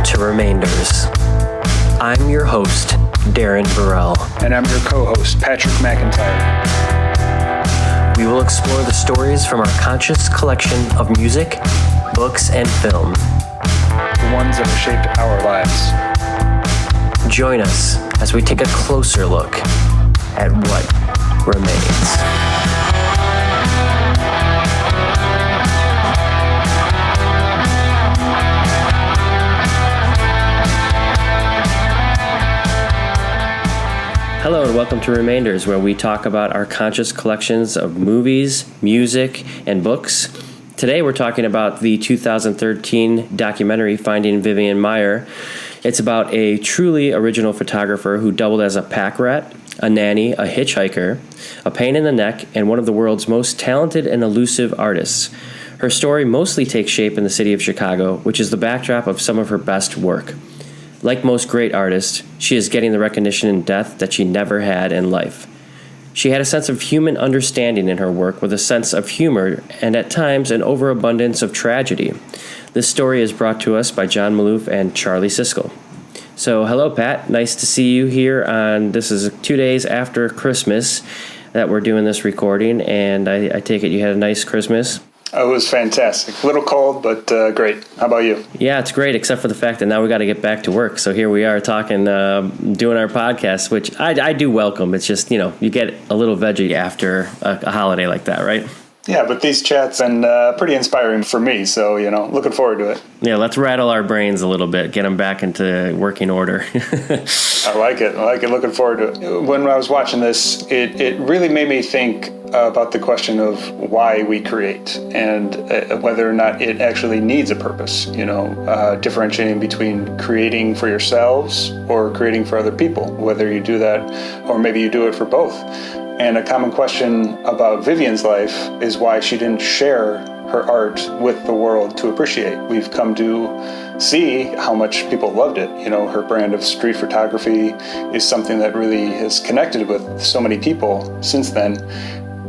to Remainders. I'm your host, Darren Burrell. And I'm your co-host, Patrick McIntyre. We will explore the stories from our conscious collection of music, books, and film. The ones that have shaped our lives. Join us as we take a closer look at what remains. Hello and welcome to Remainders, where we talk about our conscious collections of movies, music, and books. Today we're talking about the 2013 documentary Finding Vivian Maier. It's about a truly original photographer who doubled as a pack rat, a nanny, a hitchhiker, a pain in the neck, and one of the world's most talented and elusive artists. Her story mostly takes shape in the city of Chicago, which is the backdrop of some of her best work. Like most great artists, she is getting the recognition in death that she never had in life. She had a sense of human understanding in her work with a sense of humor and at times an overabundance of tragedy. This story is brought to us by John Maloof and Charlie Siskel. So hello, Pat. Nice to see you here this is 2 days after Christmas that we're doing this recording, and I take it you had a nice Christmas. Oh, it was fantastic. A little cold, but great. How about you? Yeah, it's great, except for the fact that now we got to get back to work. So here we are talking, doing our podcast, which I do welcome. It's just, you get a little veggie after a holiday like that, right? Yeah, but these chats have been pretty inspiring for me, so, looking forward to it. Yeah, let's rattle our brains a little bit, get them back into working order. I like it. Looking forward to it. When I was watching this, it really made me think about the question of why we create and whether or not it actually needs a purpose, differentiating between creating for yourselves or creating for other people, whether you do that or maybe you do it for both. And a common question about Vivian's life is why she didn't share her art with the world to appreciate. We've come to see how much people loved it. Her brand of street photography is something that really has connected with so many people since then.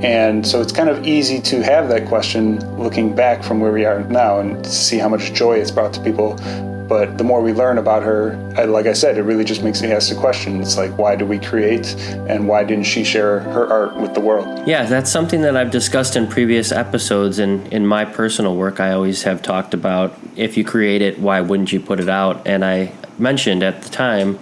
And so it's kind of easy to have that question looking back from where we are now and to see how much joy it's brought to people. But the more we learn about her, like I said, it really just makes me ask the question. It's like, why do we create, and why didn't she share her art with the world? Yeah, that's something that I've discussed in previous episodes. And in my personal work, I always have talked about, if you create it, why wouldn't you put it out? And I mentioned at the time,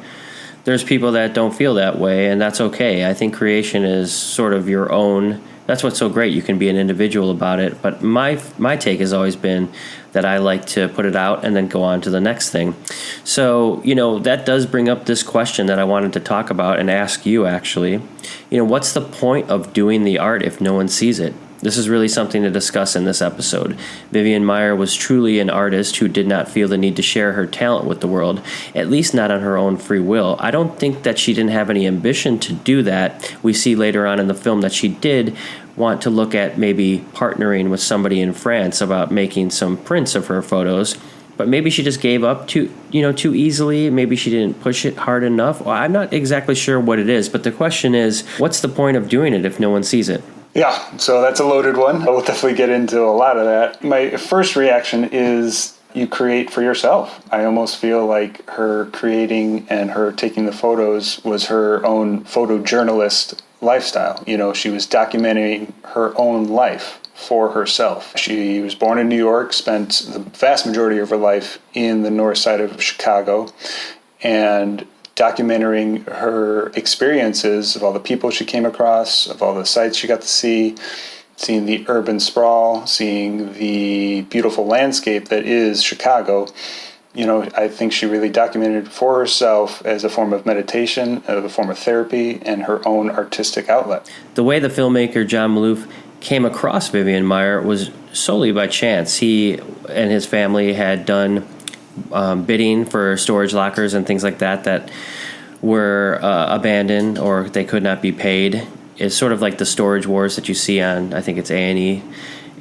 there's people that don't feel that way, and that's okay. I think creation is sort of your own. That's what's so great. You can be an individual about it. But my take has always been that I like to put it out and then go on to the next thing. So, that does bring up this question that I wanted to talk about and ask you, actually. What's the point of doing the art if no one sees it? This is really something to discuss in this episode. Vivian Maier was truly an artist who did not feel the need to share her talent with the world, at least not on her own free will. I don't think that she didn't have any ambition to do that. We see later on in the film that she did want to look at maybe partnering with somebody in France about making some prints of her photos, but maybe she just gave up too easily. Maybe she didn't push it hard enough. Well, I'm not exactly sure what it is, but the question is, what's the point of doing it if no one sees it? Yeah, so that's a loaded one. We'll definitely get into a lot of that. My first reaction is you create for yourself. I almost feel like her creating and her taking the photos was her own photojournalist lifestyle. She was documenting her own life for herself. She was born in New York, spent the vast majority of her life in the north side of Chicago, and documenting her experiences of all the people she came across, of all the sights she got to see, seeing the urban sprawl, seeing the beautiful landscape that is Chicago. I think she really documented for herself as a form of meditation, as a form of therapy, and her own artistic outlet. The way the filmmaker John Maloof came across Vivian Maier was solely by chance. He and his family had done bidding for storage lockers and things like that were abandoned or they could not be paid. It's sort of like the storage wars that you see on, I think it's A&E.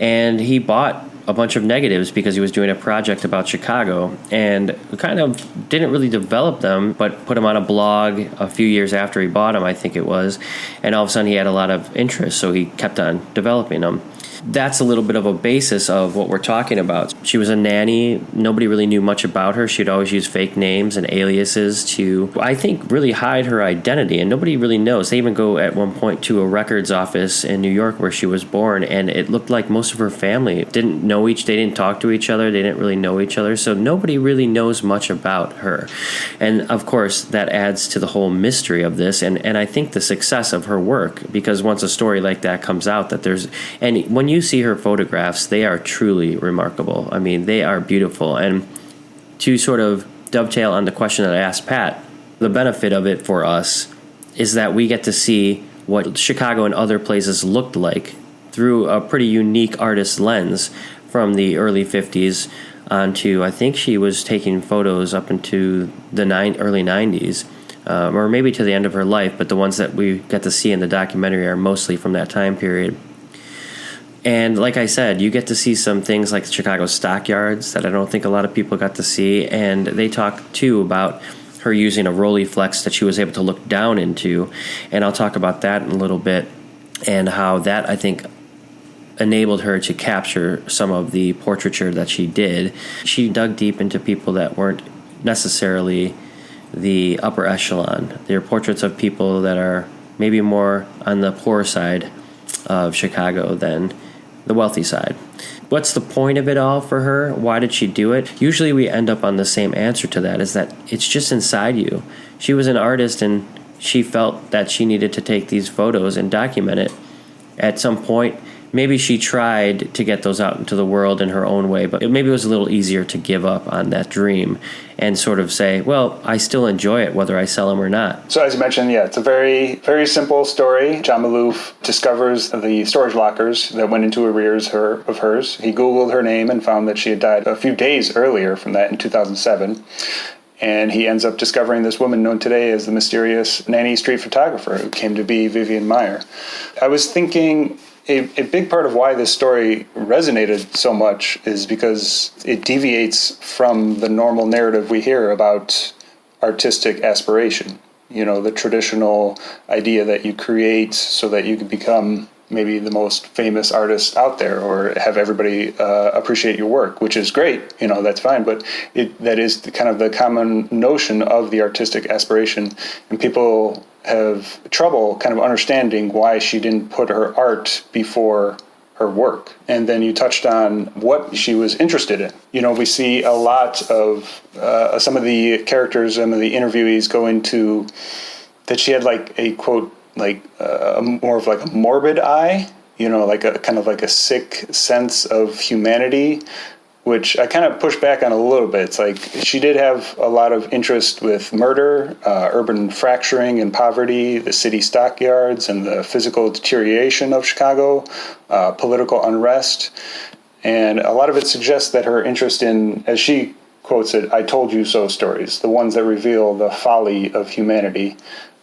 And he bought a bunch of negatives because he was doing a project about Chicago, and kind of didn't really develop them, but put them on a blog a few years after he bought them, I think it was, and all of a sudden he had a lot of interest, so he kept on developing them. That's a little bit of a basis of what we're talking about. She was a nanny. Nobody really knew much about her. She'd always use fake names and aliases to, I think, really hide her identity, and nobody really knows. They even go at one point to a records office in New York where she was born, and it looked like most of her family didn't know they didn't talk to each other, they didn't really know each other, so nobody really knows much about her. And of course, that adds to the whole mystery of this, and I think the success of her work, because once a story like that comes out, and when you see her photographs, they are truly remarkable. I mean, they are beautiful. And to sort of dovetail on the question that I asked Pat, the benefit of it for us is that we get to see what Chicago and other places looked like through a pretty unique artist lens from the early 50s onto, I think she was taking photos up into the early 90s, or maybe to the end of her life, but the ones that we get to see in the documentary are mostly from that time period. And like I said, you get to see some things like Chicago stockyards that I don't think a lot of people got to see. And they talk, too, about her using a Rolleiflex that she was able to look down into. And I'll talk about that in a little bit, and how that, I think, enabled her to capture some of the portraiture that she did. She dug deep into people that weren't necessarily the upper echelon. They're portraits of people that are maybe more on the poor side of Chicago than the wealthy side. What's the point of it all for her? Why did she do it? Usually we end up on the same answer to that, is that it's just inside you. She was an artist, and she felt that she needed to take these photos and document it. At some point, maybe she tried to get those out into the world in her own way, but maybe it was a little easier to give up on that dream and sort of say, well, I still enjoy it whether I sell them or not. So as you mentioned, it's a very, very simple story. John Maloof discovers the storage lockers that went into arrears of hers. He Googled her name and found that she had died a few days earlier from that in 2007. And he ends up discovering this woman known today as the mysterious nanny street photographer who came to be Vivian Maier. I was thinking a big part of why this story resonated so much is because it deviates from the normal narrative we hear about artistic aspiration. You know, the traditional idea that you create so that you can become maybe the most famous artist out there or have everybody appreciate your work, which is great, that's fine. But that is kind of the common notion of the artistic aspiration. And people have trouble kind of understanding why she didn't put her art before her work. And then you touched on what she was interested in. We see a lot of some of the characters, some of the interviewees go into that she had like a quote, more of like a morbid eye, like a kind of like a sick sense of humanity, which I kind of push back on a little bit. It's like she did have a lot of interest with murder, urban fracturing and poverty, the city stockyards and the physical deterioration of Chicago, political unrest. And a lot of it suggests that her interest in, as she quotes it, "I told you so" stories, the ones that reveal the folly of humanity,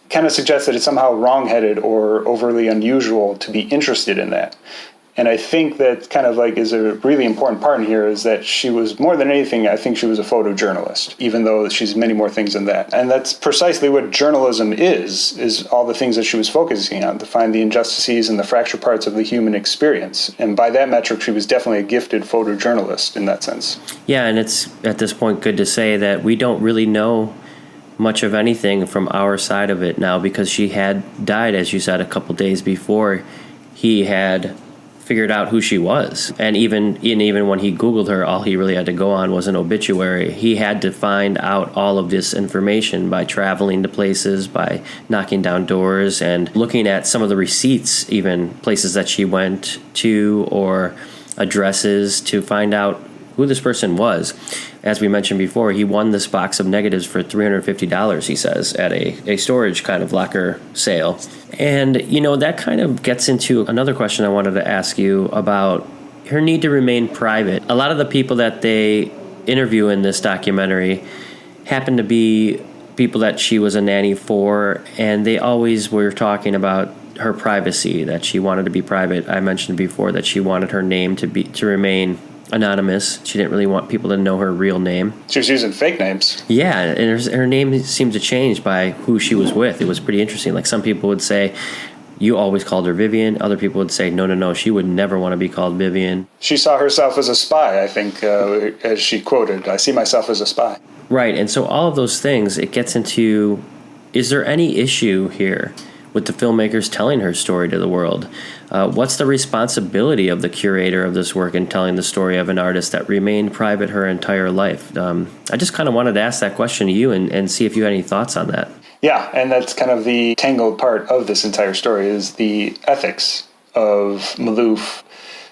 kind of suggests that it's somehow wrongheaded or overly unusual to be interested in that. And I think that kind of like is a really important part in here is that she was, more than anything, I think she was a photojournalist, even though she's many more things than that. And that's precisely what journalism is all the things that she was focusing on, to find the injustices and the fractured parts of the human experience. And by that metric, she was definitely a gifted photojournalist in that sense. Yeah, and it's at this point good to say that we don't really know much of anything from our side of it now, because she had died, as you said, a couple days before he had figured out who she was. And even when he Googled her, all he really had to go on was an obituary. He had to find out all of this information by traveling to places, by knocking down doors, and looking at some of the receipts, even places that she went to or addresses, to find out who this person was. As we mentioned before, he won this box of negatives for $350, he says, at a storage kind of locker sale. And, that kind of gets into another question I wanted to ask you about her need to remain private. A lot of the people that they interview in this documentary happen to be people that she was a nanny for, and they always were talking about her privacy, that she wanted to be private. I mentioned before that she wanted her name to remain anonymous. She didn't really want people to know her real name. She was using fake names. Yeah, and her name seemed to change by who she was with. It was pretty interesting. Like, some people would say, you always called her Vivian. Other people would say, no, she would never want to be called Vivian. She saw herself as a spy, I think, as she quoted, I see myself as a spy. Right, and so all of those things, it gets into, is there any issue here with the filmmakers telling her story to the world? What's the responsibility of the curator of this work in telling the story of an artist that remained private her entire life? I just kind of wanted to ask that question to you and see if you had any thoughts on that. Yeah, and that's kind of the tangled part of this entire story, is the ethics of Maloof,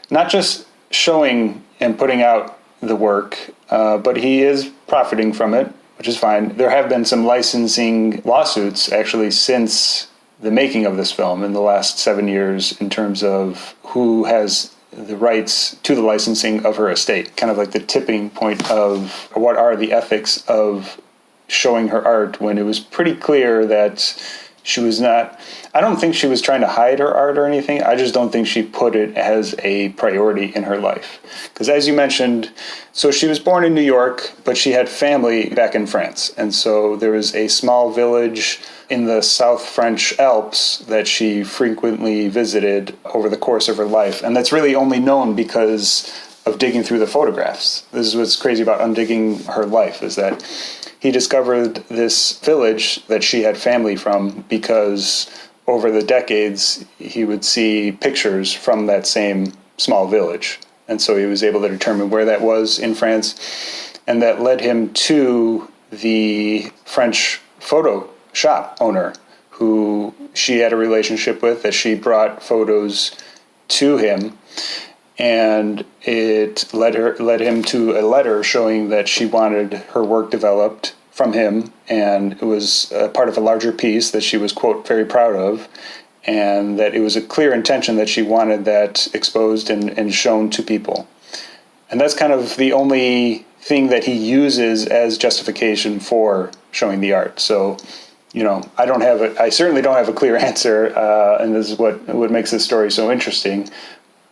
not just showing and putting out the work, but he is profiting from it, which is fine. There have been some licensing lawsuits actually since the making of this film in the last 7 years in terms of who has the rights to the licensing of her estate, kind of like the tipping point of what are the ethics of showing her art, when it was pretty clear that she was not, I don't think she was trying to hide her art or anything. I just don't think she put it as a priority in her life. Because as you mentioned, so she was born in New York, but she had family back in France. And so there was a small village in the South French Alps that she frequently visited over the course of her life. And that's really only known because of digging through the photographs. This is what's crazy about undigging her life, is that he discovered this village that she had family from because over the decades he would see pictures from that same small village. And so he was able to determine where that was in France. And that led him to the French photo shop owner who she had a relationship with, that she brought photos to him. And it led him to a letter showing that she wanted her work developed from him, and it was a part of a larger piece that she was, quote, very proud of, and that it was a clear intention that she wanted that exposed and shown to people. And that's kind of the only thing that he uses as justification for showing the art. So, I certainly don't have a clear answer, and this is what makes this story so interesting.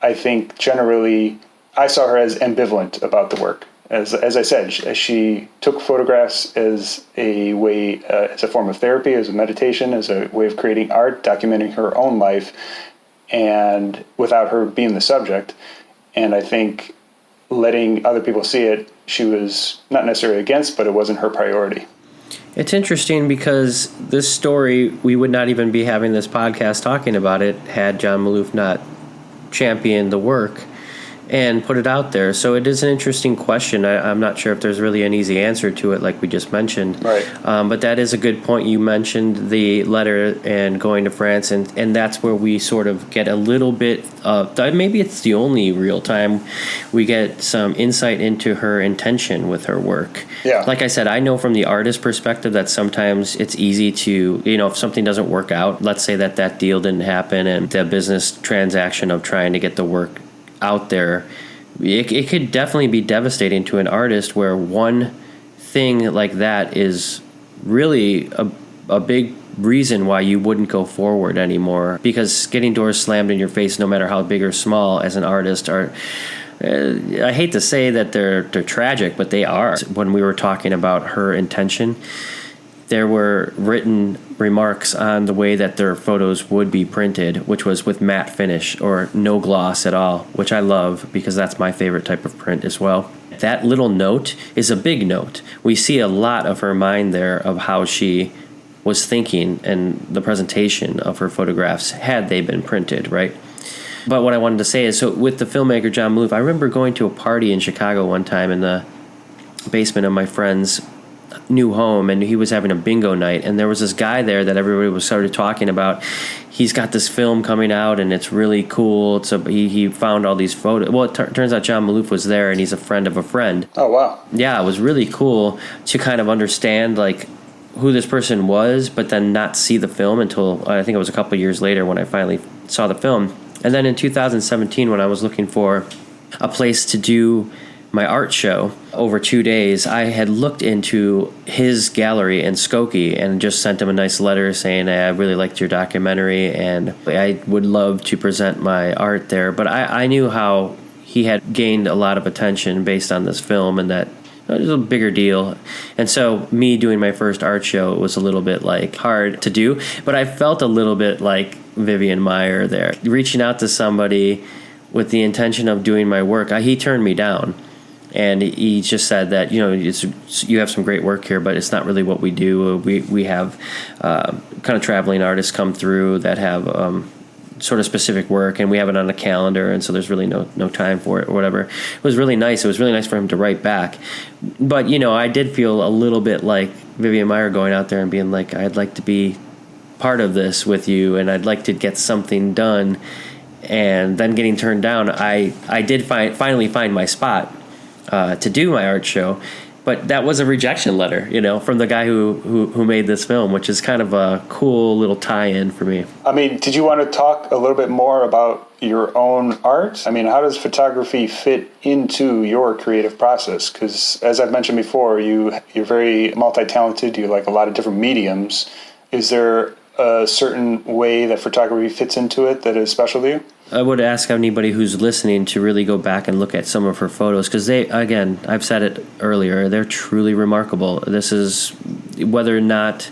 I think generally I saw her as ambivalent about the work. As I said, she took photographs as a way, as a form of therapy, as a meditation, as a way of creating art, documenting her own life, and without her being the subject. And I think letting other people see it, she was not necessarily against, but it wasn't her priority. It's interesting because this story, we would not even be having this podcast talking about it had John Maloof not championed the work and put it out there. So it is an interesting question. I'm not sure if there's really an easy answer to it, like we just mentioned. Right. But that is a good point. You mentioned the letter and going to France, and that's where we sort of get a little bit of, maybe it's the only real time we get some insight into her intention with her work. Yeah. Like I said, I know from the artist perspective that sometimes it's easy to, if something doesn't work out, let's say that deal didn't happen and the business transaction of trying to get the work out there, it could definitely be devastating to an artist where one thing like that is really a big reason why you wouldn't go forward anymore, because getting doors slammed in your face, no matter how big or small, as an artist are, I hate to say that they're tragic, but they are. When we were talking about her intention, there were written remarks on the way that their photos would be printed, which was with matte finish or no gloss at all, which I love because that's my favorite type of print as well. That little note is a big note. We see a lot of her mind there of how she was thinking and the presentation of her photographs had they been printed, right? But what I wanted to say is, so with the filmmaker John Maloof, I remember going to a party in Chicago one time in the basement of my friend's new home, and he was having a bingo night, and there was this guy there that everybody was sort of talking about. He's got this film coming out and it's really cool. So he found all these photos. Well, it turns out John Maloof was there, and he's a friend of a friend. Oh, wow. Yeah, it was really cool to kind of understand like who this person was, but then not see the film until I think it was a couple of years later when I finally saw the film. And then in 2017, when I was looking for a place to do my art show over 2 days, I had looked into his gallery in Skokie and just sent him a nice letter saying, hey, I really liked your documentary and I would love to present my art there. But I knew how he had gained a lot of attention based on this film, and that it was a bigger deal. And so me doing my first art show, it was a little bit like hard to do, but I felt a little bit like Vivian Maier there, reaching out to somebody with the intention of doing my work. He turned me down, and he just said that, you have some great work here, but it's not really what we do. We have kind of traveling artists come through that have sort of specific work, and we have it on a calendar, and so there's really no time for it or whatever. It was really nice. It was really nice for him to write back. But, I did feel a little bit like Vivian Maier going out there and being like, I'd like to be part of this with you, and I'd like to get something done. And then getting turned down, I did finally find my spot to do my art show. But that was a rejection letter, from the guy who made this film, which is kind of a cool little tie-in for me. I mean, did you want to talk a little bit more about your own art? I mean, how does photography fit into your creative process? Because as I've mentioned before, you're very multi-talented. You like a lot of different mediums. Is there a certain way that photography fits into it that is special to you? I would ask anybody who's listening to really go back and look at some of her photos, because they, again, I've said it earlier, they're truly remarkable. This is whether or not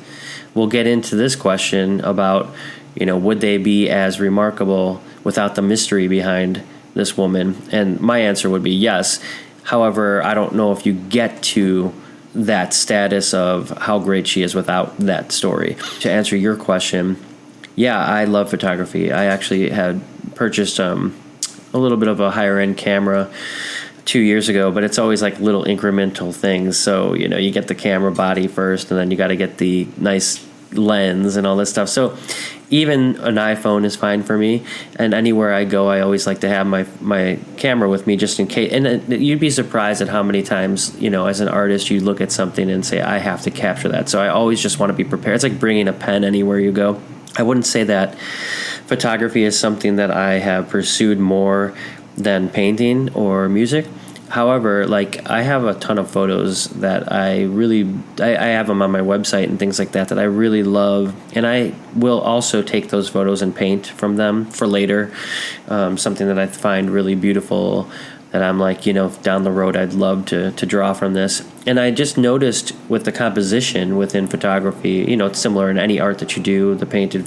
we'll get into this question about, would they be as remarkable without the mystery behind this woman? And my answer would be yes. However, I don't know if you get to that status of how great she is without that story. To answer your question, yeah, I love photography. I actually had purchased a little bit of a higher end camera 2 years ago, but it's always like little incremental things. So, you get the camera body first, and then you got to get the nice lens and all this stuff. So even an iPhone is fine for me. And anywhere I go, I always like to have my camera with me just in case. And you'd be surprised at how many times, as an artist, you look at something and say, I have to capture that. So I always just want to be prepared. It's like bringing a pen anywhere you go. I wouldn't say that photography is something that I have pursued more than painting or music. However, I have a ton of photos that I have them on my website and things like that I really love, and I will also take those photos and paint from them for later. Something that I find really beautiful that I'm like, down the road I'd love to draw from this. And I just noticed with the composition within photography, it's similar in any art that you do, the painted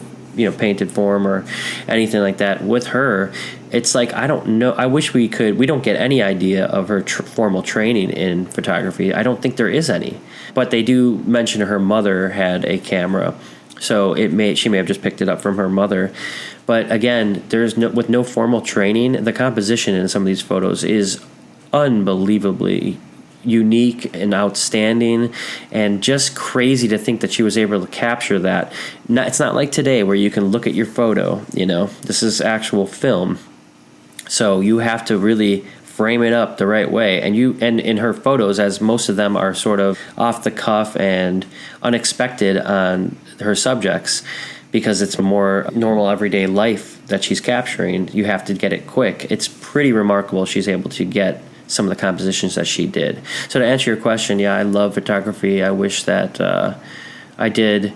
form or anything like that. With her, it's like, I don't know. I wish we don't get any idea of her formal training in photography. I don't think there is any. But they do mention her mother had a camera. So she may have just picked it up from her mother. But again, with no formal training, the composition in some of these photos is unbelievably unique and outstanding, and just crazy to think that she was able to capture that. It's not like today where you can look at your photo, this is actual film. So you have to really frame it up the right way. And in her photos, as most of them are sort of off the cuff and unexpected on her subjects, because it's more normal everyday life that she's capturing, you have to get it quick. It's pretty remarkable she's able to get some of the compositions that she did. So to answer your question, yeah, I love photography. I wish that I did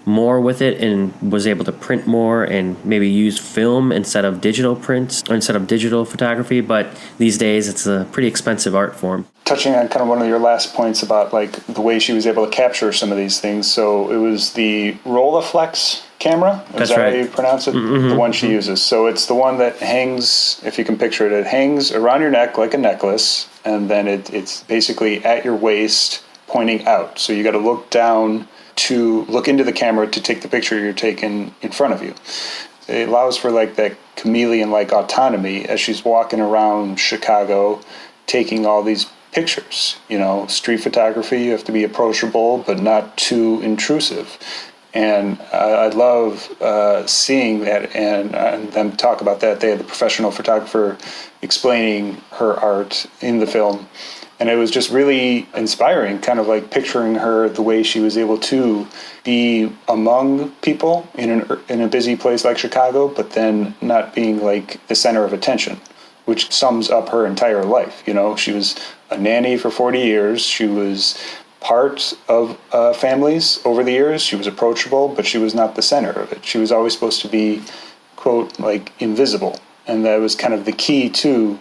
more with it and was able to print more and maybe use film instead of digital prints or instead of digital photography. But these days it's a pretty expensive art form. Touching on kind of one of your last points about the way she was able to capture some of these things. So it was the Rolleiflex camera. That's that right. How you pronounce it? Mm-hmm. The one she uses. So it's the one that hangs, if you can picture it, it hangs around your neck like a necklace, and then it's basically at your waist pointing out. So you got to look down to look into the camera to take the picture you're taking in front of you. It allows for that chameleon-like autonomy as she's walking around Chicago taking all these pictures. Street photography, you have to be approachable but not too intrusive. And I love seeing that and them talk about that. They had the professional photographer explaining her art in the film. And it was just really inspiring, kind of picturing her the way she was able to be among people in a busy place like Chicago, but then not being the center of attention, which sums up her entire life. She was a nanny for 40 years. She was part of families over the years. She was approachable, but she was not the center of it. She was always supposed to be, quote, invisible. And that was kind of the key to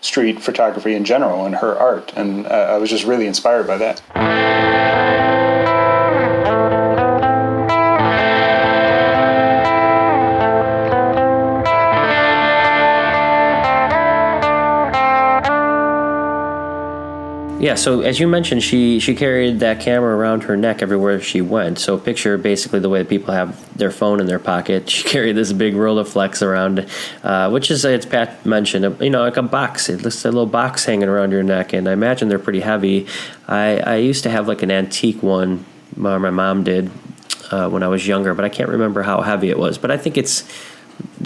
street photography in general and her art. And I was just really inspired by that. Yeah, so as you mentioned, she carried that camera around her neck everywhere she went. So picture basically the way that people have their phone in their pocket. She carried this big Rolleiflex around, which is, as Pat mentioned, like a box. It's a little box hanging around your neck, and I imagine they're pretty heavy. I used to have like an antique one, my mom did, when I was younger, but I can't remember how heavy it was. But I think it's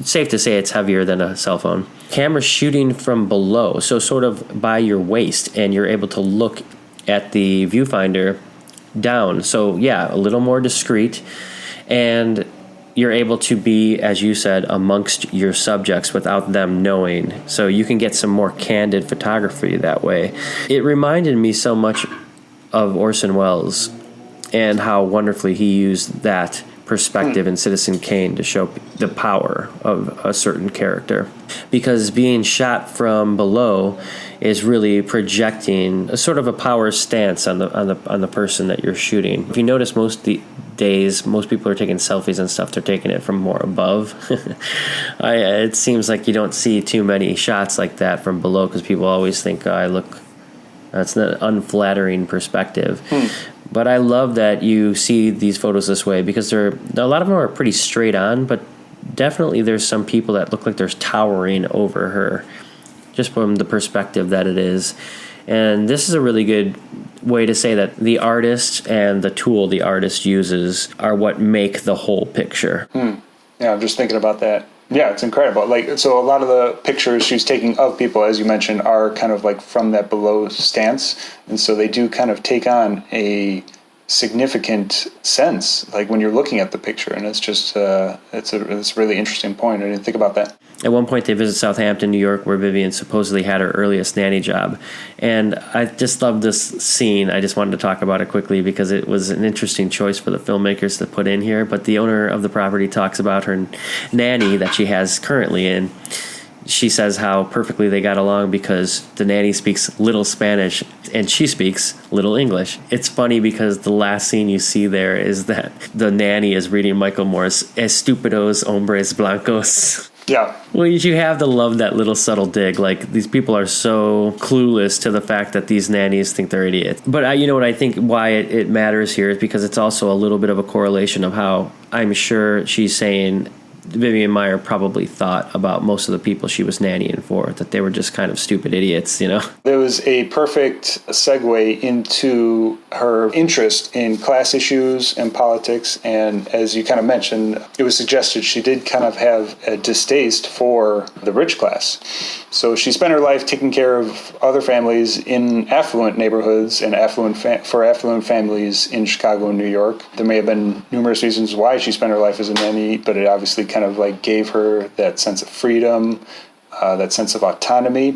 safe to say it's heavier than a cell phone. Camera shooting from below, so sort of by your waist, and you're able to look at the viewfinder down. So yeah, a little more discreet, and you're able to be, as you said, amongst your subjects without them knowing. So you can get some more candid photography that way. It reminded me so much of Orson Welles and how wonderfully he used that perspective in Citizen Kane to show the power of a certain character, because being shot from below is really projecting a sort of a power stance on the person that you're shooting. If you notice, most days most people are taking selfies and stuff, they're taking it from more above. It seems like you don't see too many shots like that from below, because people always think that's an unflattering perspective. But I love that you see these photos this way, because a lot of them are pretty straight on, but definitely there's some people that look like they're towering over her, just from the perspective that it is. And this is a really good way to say that the artist and the tool the artist uses are what make the whole picture. Yeah, I'm just thinking about that. Yeah, it's incredible. So a lot of the pictures she's taking of people, as you mentioned, are kind of like from that below stance. And so they do kind of take on a significant sense, like when you're looking at the picture. And it's just, it's a really interesting point. I didn't think about that. At one point, they visit Southampton, New York, where Vivian supposedly had her earliest nanny job. And I just love this scene. I just wanted to talk about it quickly because it was an interesting choice for the filmmakers to put in here. But the owner of the property talks about her nanny that she has currently, and she says how perfectly they got along because the nanny speaks little Spanish and she speaks little English. It's funny because the last scene you see there is that the nanny is reading Michael Moore's Estúpidos Hombres Blancos. Yeah. Well, you have to love that little subtle dig. Like, these people are so clueless to the fact that these nannies think they're idiots. But you know what I think why it matters here is because it's also a little bit of a correlation of how I'm sure she's saying Vivian Maier probably thought about most of the people she was nannying for, that they were just kind of stupid idiots, you know? There was a perfect segue into her interest in class issues and politics. And as you kind of mentioned, it was suggested she did kind of have a distaste for the rich class. So she spent her life taking care of other families in affluent neighborhoods and for affluent families in Chicago and New York. There may have been numerous reasons why she spent her life as a nanny, but it obviously kind of like gave her that sense of freedom, that sense of autonomy.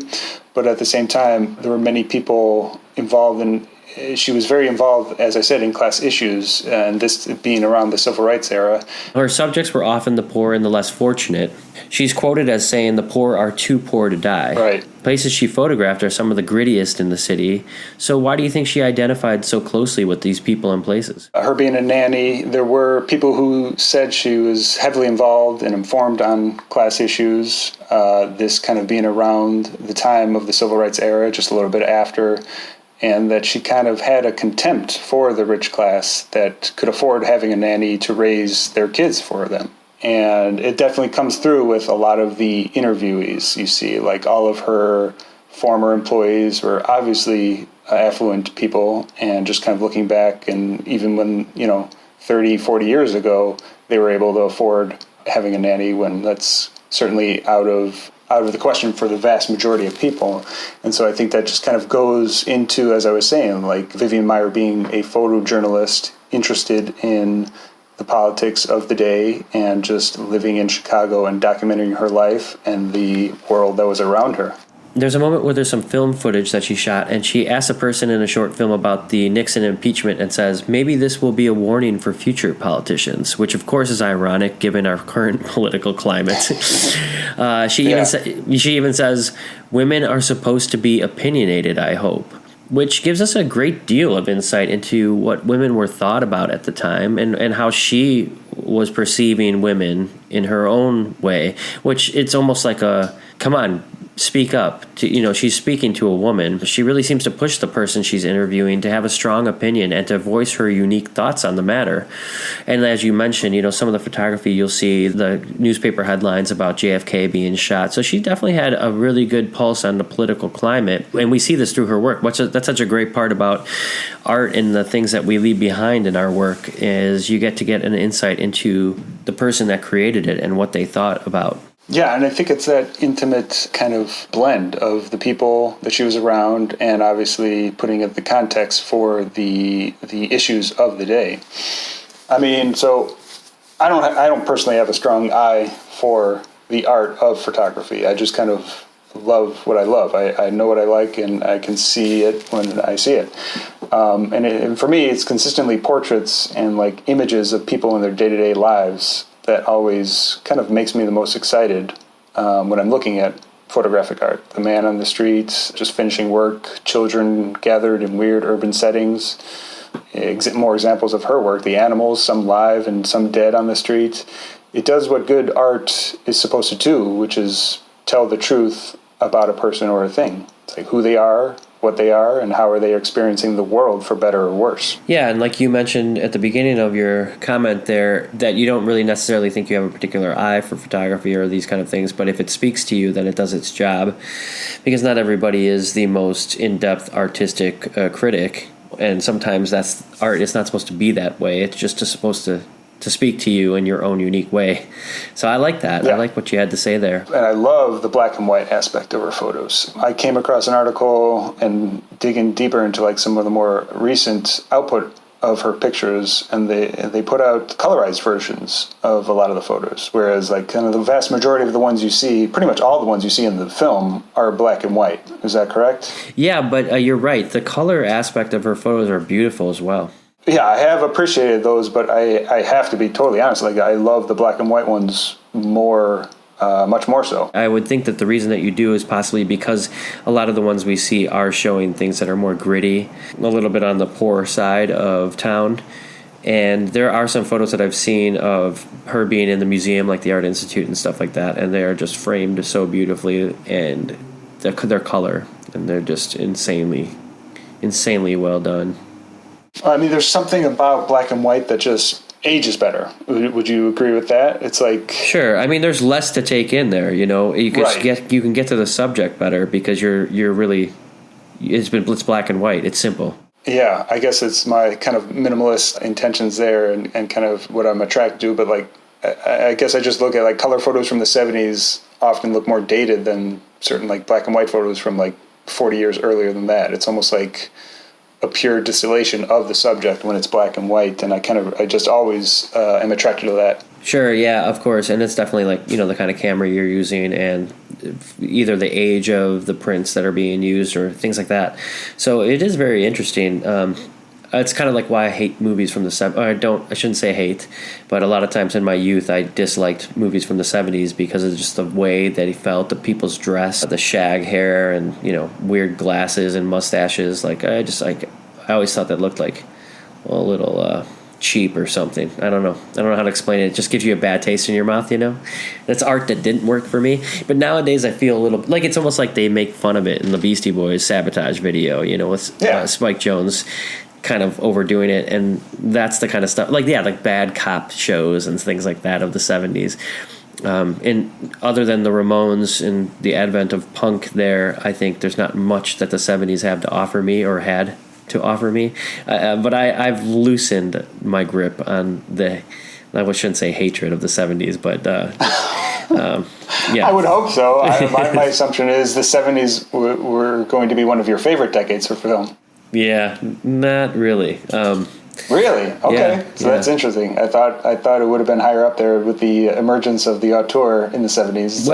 But at the same time, there were many people involved in. She was very involved, as I said, in class issues, and this being around the civil rights era. Her subjects were often the poor and the less fortunate. She's quoted as saying the poor are too poor to die. Right. Places she photographed are some of the grittiest in the city. So why do you think she identified so closely with these people and places? Her being a nanny, there were people who said she was heavily involved and informed on class issues. This kind of being around the time of the civil rights era, just a little bit after, and that she kind of had a contempt for the rich class that could afford having a nanny to raise their kids for them. And it definitely comes through with a lot of the interviewees you see. Like, all of her former employees were obviously affluent people, and just kind of looking back, and even when, 30, 40 years ago, they were able to afford having a nanny, when that's certainly out of the question for the vast majority of people. And so I think that just kind of goes into, as I was saying, like Vivian Maier being a photojournalist interested in the politics of the day and just living in Chicago and documenting her life and the world that was around her. there's a moment where there's some film footage that she shot, and she asks a person in a short film about the Nixon impeachment and says, maybe this will be a warning for future politicians, which of course is ironic given our current political climate. She even says, women are supposed to be opinionated, I hope, which gives us a great deal of insight into what women were thought about at the time and how she was perceiving women in her own way, which it's almost like a, come on, speak up. She's speaking to a woman. She really seems to push the person she's interviewing to have a strong opinion and to voice her unique thoughts on the matter. And as you mentioned, some of the photography, you'll see the newspaper headlines about JFK being shot. So she definitely had a really good pulse on the political climate. And we see this through her work. That's such a great part about art and the things that we leave behind in our work is you get to get an insight into the person that created it and what they thought about. Yeah, and I think it's that intimate kind of blend of the people that she was around and obviously putting it the context for the issues of the day. I mean, so I don't personally have a strong eye for the art of photography. I just kind of love what I love. I know what I like and I can see it when I see it. And for me, it's consistently portraits and like images of people in their day-to-day lives that always kind of makes me the most excited when I'm looking at photographic art. The man on the streets, just finishing work, children gathered in weird urban settings. More examples of her work, the animals, some live and some dead on the street. It does what good art is supposed to do, which is tell the truth about a person or a thing. It's like who they are, what they are, and how are they experiencing the world, for better or worse. Yeah, and like you mentioned at the beginning of your comment there, that you don't really necessarily think you have a particular eye for photography or these kind of things, but if it speaks to you, then it does its job, because not everybody is the most in-depth artistic critic, and sometimes that's art. It's not supposed to be that way. It's just supposed to speak to you in your own unique way. So I like that. Yeah. I like what you had to say there. And I love the black and white aspect of her photos. I came across an article and digging deeper into like some of the more recent output of her pictures, and they put out colorized versions of a lot of the photos, whereas like kind of the vast majority of the ones you see, pretty much all the ones you see in the film, are black and white. Is that correct? Yeah, but you're right. The color aspect of her photos are beautiful as well. Yeah, I have appreciated those, but I have to be totally honest. Like, I love the black and white ones more, much more so. I would think that the reason that you do is possibly because a lot of the ones we see are showing things that are more gritty, a little bit on the poor side of town. And there are some photos that I've seen of her being in the museum, like the Art Institute and stuff like that, and they are just framed so beautifully, and their color, and they're just insanely well done. I mean, there's something about black and white that just ages better. Would you agree with that? It's like... Sure. I mean, there's less to take in there, you can get to the subject better because you're really... It's black and white. It's simple. Yeah, I guess it's my kind of minimalist intentions there and kind of what I'm attracted to. But like, I guess I just look at like color photos from the 70s often look more dated than certain like black and white photos from like 40 years earlier than that. It's almost like a pure distillation of the subject when it's black and white, and I just always am attracted to that. Sure, yeah, of course, and it's definitely like, the kind of camera you're using and either the age of the prints that are being used or things like that. So it is very interesting. It's kind of like why I hate movies from the 70s. I shouldn't say hate, but a lot of times in my youth I disliked movies from the 70s because of just the way that he felt, the people's dress, the shag hair, and weird glasses and mustaches. Like I always thought that looked like a little cheap or something. I don't know how to explain it. It just gives you a bad taste in your mouth. That's art that didn't work for me. But nowadays I feel a little like it's almost like they make fun of it in the Beastie Boys Sabotage video. With Spike Jonze kind of overdoing it, and that's the kind of stuff like bad cop shows and things like that of the 70s. And other than the Ramones and the advent of punk there, I think there's not much that the 70s have to offer me or had to offer me. But I've loosened my grip on I shouldn't say hatred of the 70s, but yeah. I would hope so. My assumption is the 70s were going to be one of your favorite decades for film. Yeah, not really. Really? Okay. Yeah, So that's interesting. I thought it would have been higher up there with the emergence of the auteur in the 70s.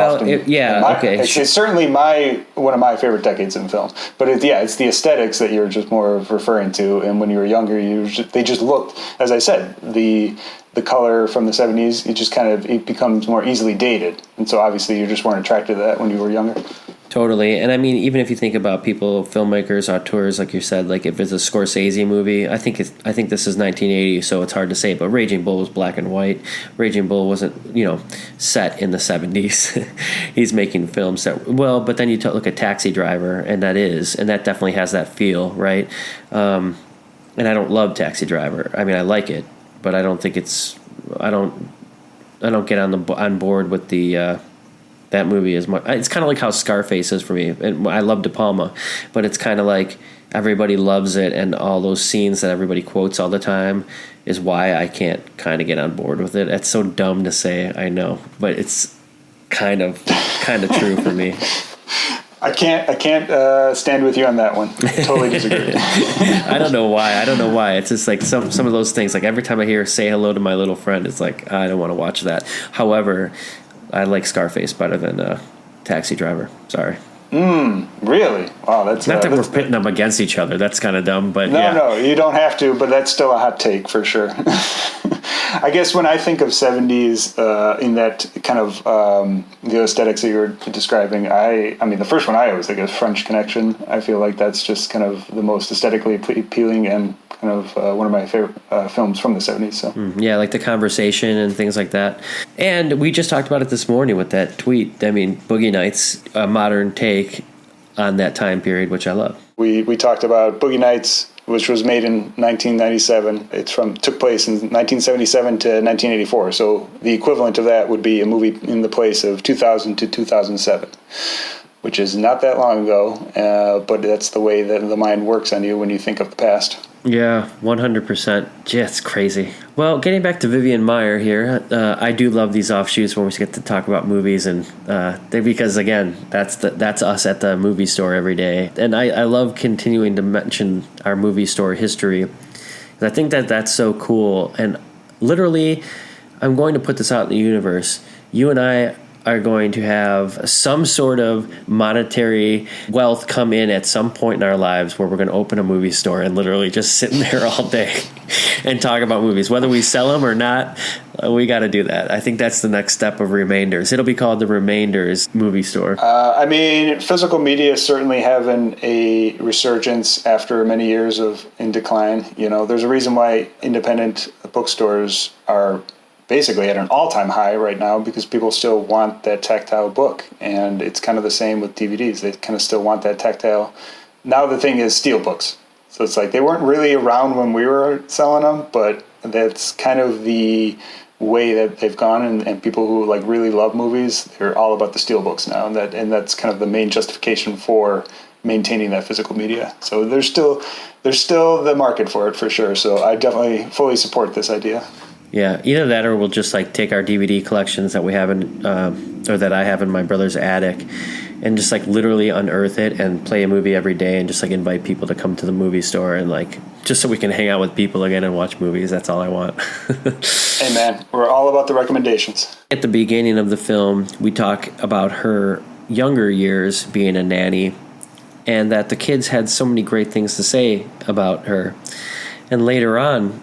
It's certainly one of my favorite decades in film. But it's the aesthetics that you're just more referring to. And when you were younger, they just looked, as I said, the color from the 70s, it becomes more easily dated. And so obviously you just weren't attracted to that when you were younger. Totally. And I mean, even if you think about people, filmmakers, auteurs, like you said, like if it's a Scorsese movie, I think this is 1980, so it's hard to say, but Raging Bull was black and white. Raging Bull wasn't, set in the 70s. He's making films but then you look at Taxi Driver, and that definitely has that feel, right? And I don't love Taxi Driver. I mean, I like it, but I don't think I don't get on board with the that movie as much. It's kind of like how Scarface is for me. And I love De Palma, but it's kind of like everybody loves it, and all those scenes that everybody quotes all the time is why I can't kind of get on board with it. It's so dumb to say, I know, but it's kind of true for me. I can't stand with you on that one. Totally disagree. I don't know why. It's just like some of those things. Like every time I hear "Say Hello to My Little Friend," it's like I don't want to watch that. However, I like Scarface better than Taxi Driver. Sorry. Really? Wow, that's not that we're pitting them against each other. That's kind of dumb, but no, you don't have to. But that's still a hot take for sure. I guess when I think of 70s in that kind of the aesthetics that you were describing, I mean, the first one I always think of French Connection. I feel like that's just kind of the most aesthetically appealing and kind of one of my favorite films from the 70s. So yeah, like The Conversation and things like that. And we just talked about it this morning with that tweet. I mean, Boogie Nights, a modern take on that time period, which I love. We talked about Boogie Nights, which was made in 1997. Took place in 1977 to 1984. So the equivalent of that would be a movie in the place of 2000 to 2007, which is not that long ago. But that's the way that the mind works on you when you think of the past. Yeah, 100%. Yeah, it's crazy. Well, getting back to Vivian Maier here, I do love these offshoots when we get to talk about movies, and because again, that's us at the movie store every day, and I love continuing to mention our movie store history. And I think that's so cool. And literally, I'm going to put this out in the universe. You and I are going to have some sort of monetary wealth come in at some point in our lives where we're going to open a movie store and literally just sit in there all day and talk about movies. Whether we sell them or not, we got to do that. I think that's the next step of Remainders. It'll be called the Remainders movie store. I mean, physical media is certainly having a resurgence after many years in decline. There's a reason why independent bookstores are basically at an all-time high right now, because people still want that tactile book, and it's kind of the same with DVDs. They kind of still want that tactile. Now the thing is steel books, so it's like they weren't really around when we were selling them, but that's kind of the way that they've gone, and people who like really love movies, they're all about the steel books now, and that's kind of the main justification for maintaining that physical media. So there's still the market for it for sure. So I definitely fully support this idea. Yeah, either that or we'll just like take our DVD collections that we have or that I have in my brother's attic, and just like literally unearth it and play a movie every day, and just like invite people to come to the movie store, and like just so we can hang out with people again and watch movies. That's all I want. Hey man, we're all about the recommendations. At the beginning of the film, we talk about her younger years being a nanny, and that the kids had so many great things to say about her. And later on,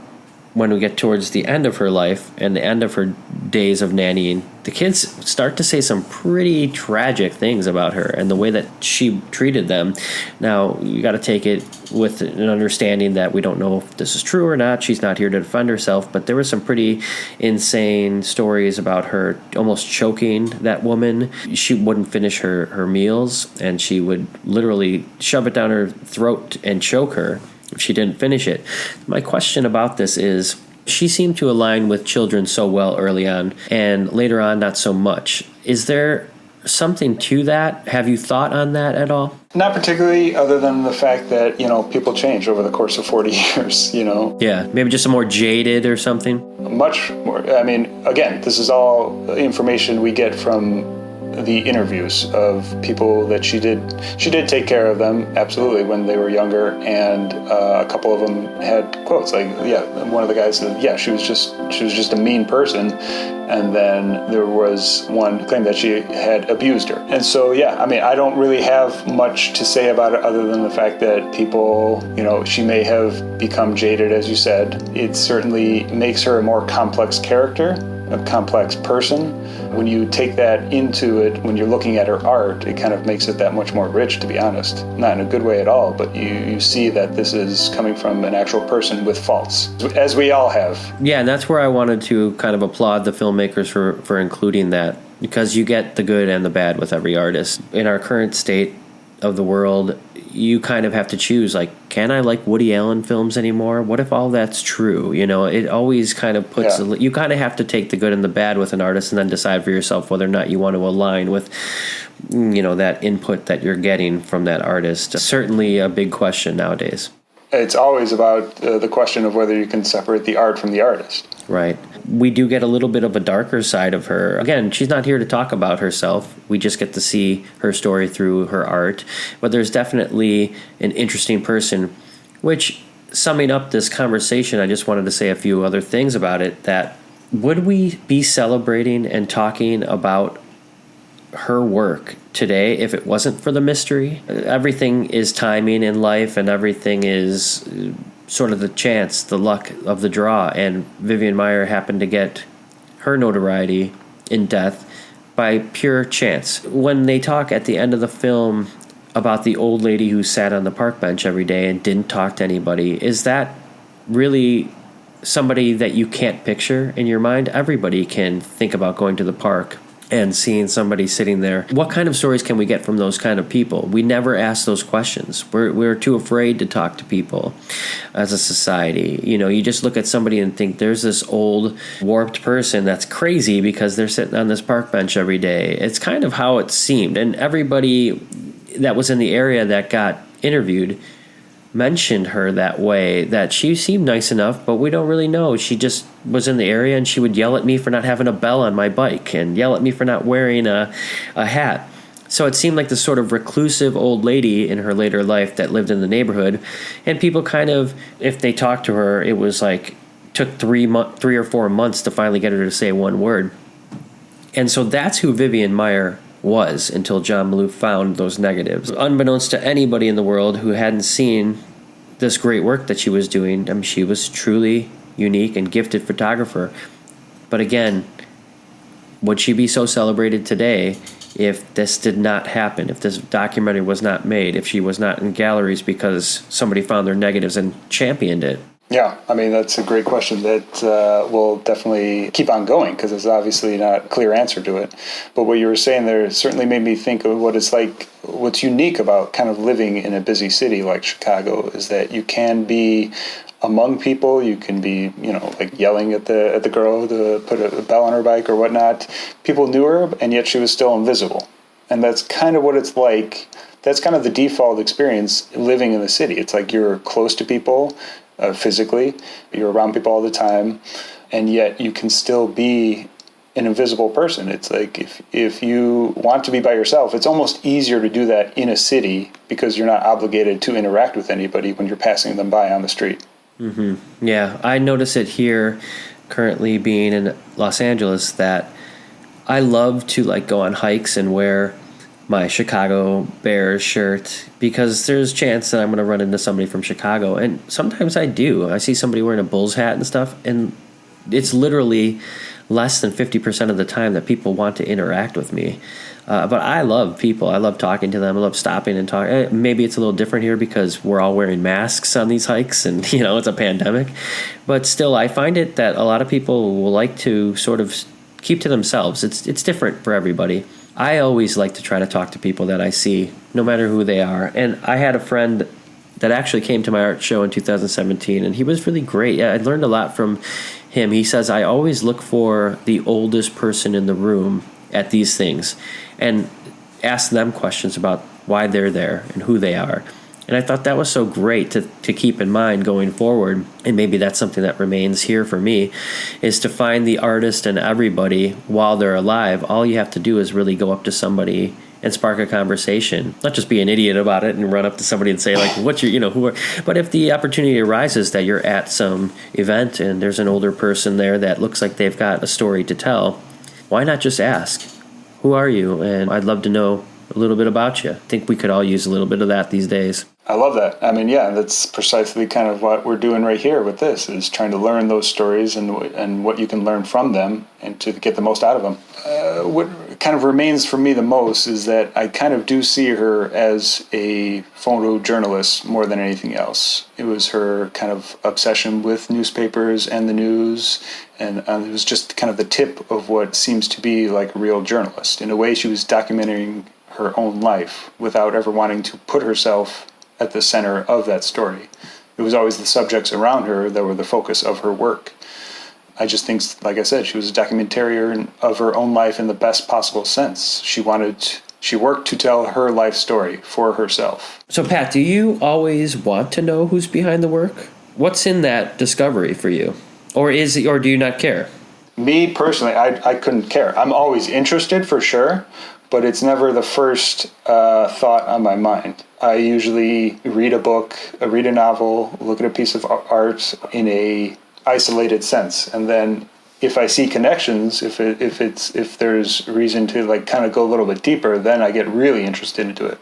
when we get towards the end of her life and the end of her days of nannying, the kids start to say some pretty tragic things about her and the way that she treated them. Now, you got to take it with an understanding that we don't know if this is true or not. She's not here to defend herself, but there were some pretty insane stories about her almost choking that woman. She wouldn't finish her meals, and she would literally shove it down her throat and choke her if she didn't finish it. My question about this is, she seemed to align with children so well early on, and later on not so much. Is there something to that? Have you thought on that at all? Not particularly, other than the fact that, people change over the course of 40 years, Yeah, maybe just a more jaded or something? Much more. I mean, again, this is all information we get from the interviews of people that she did take care of them, absolutely, when they were younger, and a couple of them had quotes like, one of the guys said, she was just a mean person, and then there was one who claimed that she had abused her. And so, I don't really have much to say about it other than the fact that people, she may have become jaded, as you said. It certainly makes her a more complex character, a complex person. When you take that into it, when you're looking at her art, it kind of makes it that much more rich, to be honest. Not in a good way at all, but you see that this is coming from an actual person with faults, as we all have. Yeah, and that's where I wanted to kind of applaud the filmmakers for including that, because you get the good and the bad with every artist. In our current state of the world, you kind of have to choose, like, can I like Woody Allen films anymore? What if all that's true? It always kind of puts, you kind of have to take the good and the bad with an artist and then decide for yourself whether or not you want to align with, that input that you're getting from that artist. Certainly a big question nowadays. It's always about the question of whether you can separate the art from the artist. Right. We do get a little bit of a darker side of her. Again, she's not here to talk about herself. We just get to see her story through her art. But there's definitely an interesting person, which, summing up this conversation, I just wanted to say a few other things about it. That would we be celebrating and talking about her work today if it wasn't for the mystery? Everything is timing in life, and everything is sort of the chance, the luck of the draw, and Vivian Maier happened to get her notoriety in death by pure chance. When they talk at the end of the film about the old lady who sat on the park bench every day and didn't talk to anybody, is that really somebody that you can't picture in your mind? Everybody can think about going to the park and seeing somebody sitting there. What kind of stories can we get from those kind of people? We never ask those questions. We're too afraid to talk to people as a society. You just look at somebody and think there's this old warped person that's crazy because they're sitting on this park bench every day. It's kind of how it seemed. And everybody that was in the area that got interviewed mentioned her that way, that she seemed nice enough, but we don't really know. She just was in the area, and she would yell at me for not having a bell on my bike and yell at me for not wearing a hat. So it seemed like this sort of reclusive old lady in her later life that lived in the neighborhood, and people kind of, if they talked to her, it was like took 3 or 4 months to finally get her to say one word. And so that's who Vivian Maier was until John Maloof found those negatives. Unbeknownst to anybody in the world who hadn't seen this great work that she was doing, she was truly unique and gifted photographer. But again, would she be so celebrated today if this did not happen, if this documentary was not made, if she was not in galleries because somebody found their negatives and championed it? Yeah, that's a great question that will definitely keep on going, because there's obviously not a clear answer to it. But what you were saying there certainly made me think of what it's like, what's unique about kind of living in a busy city like Chicago is that you can be among people, you can be, like yelling at the girl to put a bell on her bike or whatnot. People knew her, and yet she was still invisible. And that's kind of what it's like. That's kind of the default experience living in the city. It's like you're close to people, physically, you're around people all the time, and yet you can still be an invisible person. It's like if you want to be by yourself, it's almost easier to do that in a city because you're not obligated to interact with anybody when you're passing them by on the street. Mm-hmm. Yeah, I notice it here, currently being in Los Angeles, that I love to go on hikes and wear my Chicago Bears shirt because there's a chance that I'm going to run into somebody from Chicago. And sometimes I do. I see somebody wearing a Bulls hat and stuff, and it's literally less than 50% of the time that people want to interact with me. But I love people. I love talking to them. I love stopping and talking. Maybe it's a little different here because we're all wearing masks on these hikes and, it's a pandemic. But still, I find it that a lot of people will like to sort of keep to themselves. It's different for everybody. I always like to try to talk to people that I see, no matter who they are. And I had a friend that actually came to my art show in 2017, and he was really great. Yeah, I learned a lot from him. He says, I always look for the oldest person in the room at these things and ask them questions about why they're there and who they are. And I thought that was so great to keep in mind going forward. And maybe that's something that remains here for me, is to find the artist and everybody while they're alive. All you have to do is really go up to somebody and spark a conversation. Not just be an idiot about it and run up to somebody and say, like, what's your, who are, but if the opportunity arises that you're at some event and there's an older person there that looks like they've got a story to tell, why not just ask, who are you? And I'd love to know a little bit about you. I think we could all use a little bit of that these days. I love that. I mean, yeah, that's precisely kind of what we're doing right here with this, is trying to learn those stories and what you can learn from them and to get the most out of them. What kind of remains for me the most is that I kind of do see her as a photojournalist more than anything else. It was her kind of obsession with newspapers and the news, and it was just kind of the tip of what seems to be like a real journalist. In a way, she was documenting her own life without ever wanting to put herself at the center of that story. It was always the subjects around her that were the focus of her work. I just think, like I said, she was a documentarian of her own life in the best possible sense. She worked to tell her life story for herself. So, Pat, do you always want to know who's behind the work? What's in that discovery for you? Or do you not care? Me, personally, I couldn't care. I'm always interested, for sure, but it's never the first thought on my mind. I usually read a book, read a novel, look at a piece of art in a isolated sense, and then if I see connections, if there's reason to like kind of go a little bit deeper, then I get really interested into it.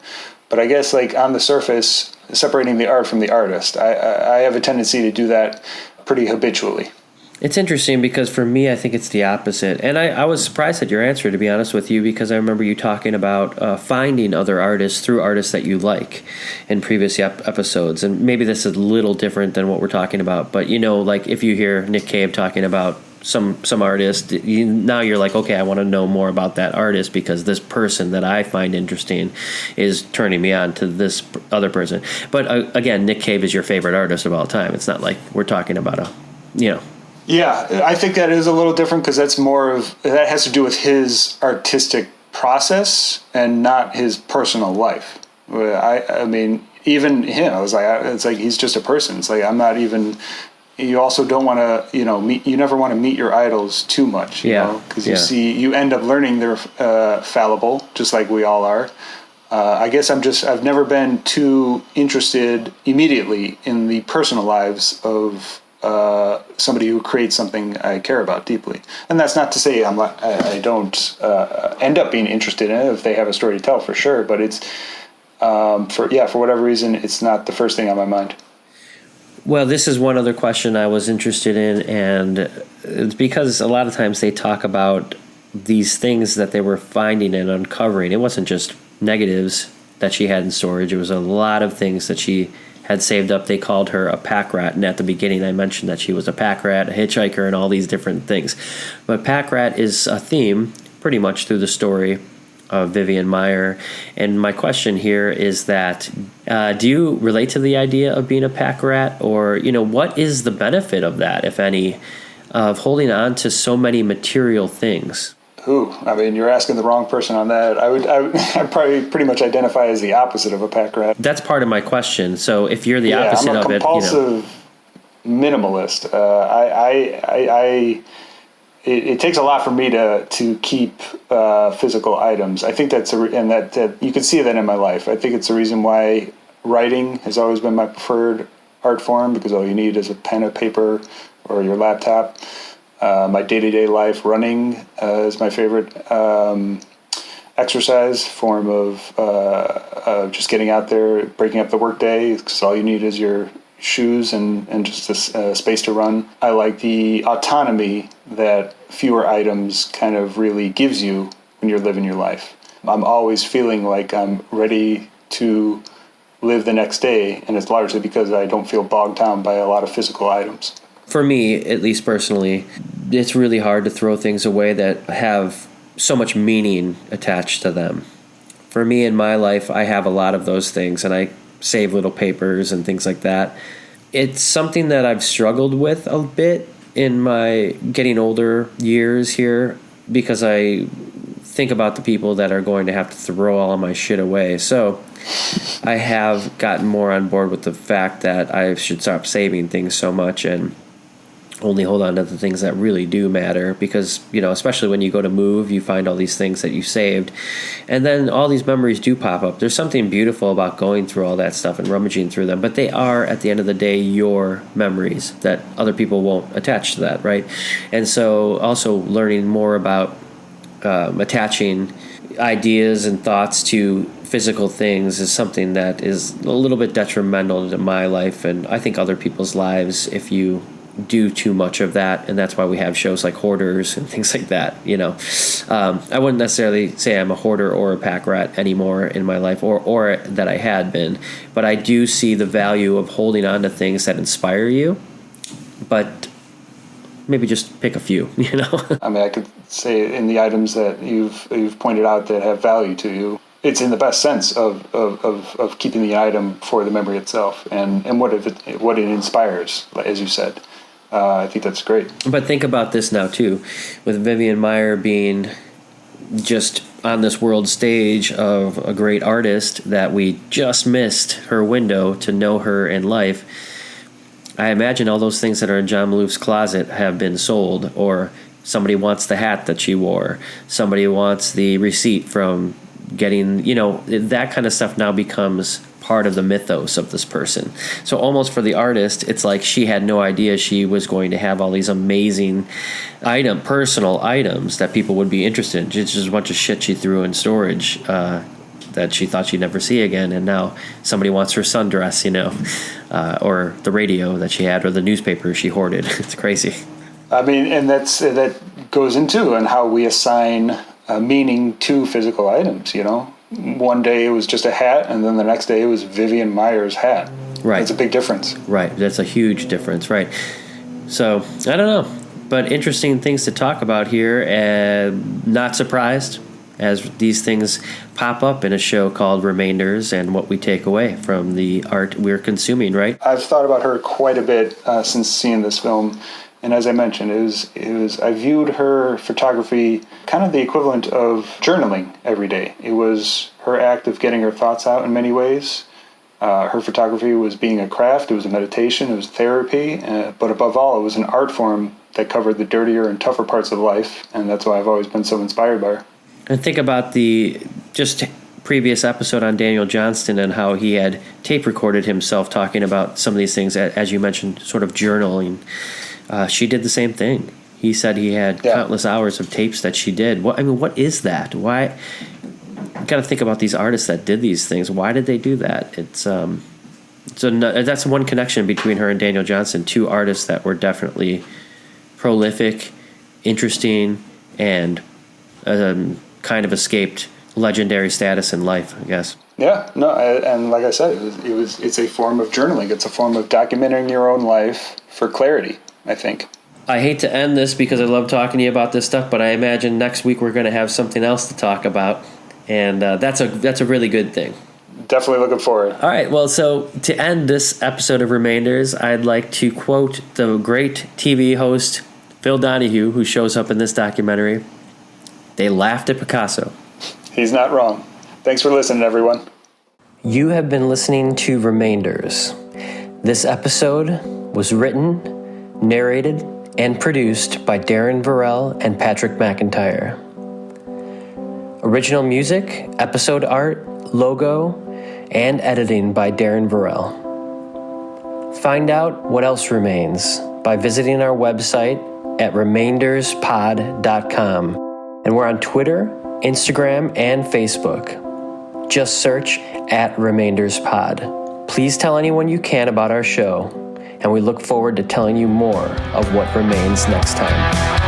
But I guess like on the surface, separating the art from the artist, I have a tendency to do that pretty habitually. It's interesting because for me, I think it's the opposite. And I was surprised at your answer, to be honest with you, because I remember you talking about finding other artists through artists that you like in previous episodes. And maybe this is a little different than what we're talking about. But, like if you hear Nick Cave talking about some artist, now you're like, okay, I want to know more about that artist because this person that I find interesting is turning me on to this other person. But again, Nick Cave is your favorite artist of all time. It's not like we're talking about Yeah, I think that is a little different because that has to do with his artistic process and not his personal life. I mean, even him, it's like he's just a person. It's like I'm not even. You also don't want to, you never want to meet your idols too much, because you end up learning they're fallible, just like we all are. I guess I've never been too interested immediately in the personal lives of somebody who creates something I care about deeply. And that's not to say I don't end up being interested in it if they have a story to tell, for sure. But it's, for whatever reason, it's not the first thing on my mind. Well, this is one other question I was interested in, and it's because a lot of times they talk about these things that they were finding and uncovering. It wasn't just negatives that she had in storage. It was a lot of things that she had saved up. They called her a pack rat, and at the beginning I mentioned that she was a pack rat, a hitchhiker, and all these different things. But pack rat is a theme pretty much through the story of Vivian Maier. And my question here is that, do you relate to the idea of being a pack rat? Or, what is the benefit of that, if any, of holding on to so many material things? I mean, you're asking the wrong person on that. I'd probably pretty much identify as the opposite of a pack rat. That's part of my question. So if you're the opposite of it, compulsive minimalist. It takes a lot for me to keep physical items. I think that you can see that in my life. I think it's the reason why writing has always been my preferred art form, because all you need is a pen, a paper, or your laptop. My day-to-day life, running is my favorite exercise form of just getting out there, breaking up the workday, because all you need is your shoes and just a space to run. I like the autonomy that fewer items kind of really gives you when you're living your life. I'm always feeling like I'm ready to live the next day, and it's largely because I don't feel bogged down by a lot of physical items. For me, at least personally, it's really hard to throw things away that have so much meaning attached to them. For me in my life, I have a lot of those things, and I save little papers and things like that. It's something that I've struggled with a bit in my getting older years here, because I think about the people that are going to have to throw all of my shit away. So I have gotten more on board with the fact that I should stop saving things so much and only hold on to the things that really do matter, because, especially when you go to move, you find all these things that you saved, and then all these memories do pop up. There's something beautiful about going through all that stuff and rummaging through them, but they are, at the end of the day, your memories that other people won't attach to that, right? And so also learning more about attaching ideas and thoughts to physical things is something that is a little bit detrimental to my life, and I think other people's lives, if you do too much of that. And that's why we have shows like Hoarders and things like that. I wouldn't necessarily say I'm a hoarder or a pack rat anymore in my life, or that I had been, but I do see the value of holding on to things that inspire you, but maybe just pick a few. I mean, I could say in the items that you've pointed out that have value to you, it's in the best sense of keeping the item for the memory itself and what it inspires, as you said. I think that's great. But think about this now, too. With Vivian Maier being just on this world stage of a great artist that we just missed her window to know her in life, I imagine all those things that are in John Malouf's closet have been sold, or somebody wants the hat that she wore, somebody wants the receipt from getting, that kind of stuff now becomes part of the mythos of this person. So almost for the artist, it's like she had no idea she was going to have all these amazing personal items that people would be interested in. It's just a bunch of shit she threw in storage that she thought she'd never see again, and now somebody wants her sundress, or the radio that she had, or the newspaper she hoarded. It's crazy. I mean, and that goes into and how we assign meaning to physical items. One day it was just a hat, and then the next day it was Vivian Maier's hat. Right. That's a big difference. Right. That's a huge difference. Right. So I don't know, but interesting things to talk about here, and not surprised as these things pop up in a show called Remainders and what we take away from the art we're consuming. Right. I've thought about her quite a bit since seeing this film. And as I mentioned, I viewed her photography kind of the equivalent of journaling every day. It was her act of getting her thoughts out in many ways. Her photography was being a craft, it was a meditation, it was therapy, but above all, it was an art form that covered the dirtier and tougher parts of life, and that's why I've always been so inspired by her. And think about the just previous episode on Daniel Johnston and how he had tape recorded himself talking about some of these things, as you mentioned, sort of journaling. She did the same thing. He said he had countless hours of tapes that she did. What is that? Why? You got to think about these artists that did these things. Why did they do that? That's one connection between her and Daniel Johnston, two artists that were definitely prolific, interesting, and kind of escaped legendary status in life, I guess. Yeah, no, and like I said, it's a form of journaling. It's a form of documenting your own life for clarity, I think. I hate to end this because I love talking to you about this stuff, but I imagine next week we're going to have something else to talk about, and that's a really good thing. Definitely looking forward. All right, well, so to end this episode of Remainders, I'd like to quote the great TV host Phil Donahue, who shows up in this documentary. They laughed at Picasso. He's not wrong. Thanks for listening, everyone. You have been listening to Remainders. This episode was written, narrated, and produced by Darren Varell and Patrick McIntyre. Original music, episode art, logo, and editing by Darren Varell. Find out what else remains by visiting our website at remainderspod.com. And we're on Twitter, Instagram, and Facebook. Just search at RemainersPod. Please tell anyone you can about our show, and we look forward to telling you more of what remains next time.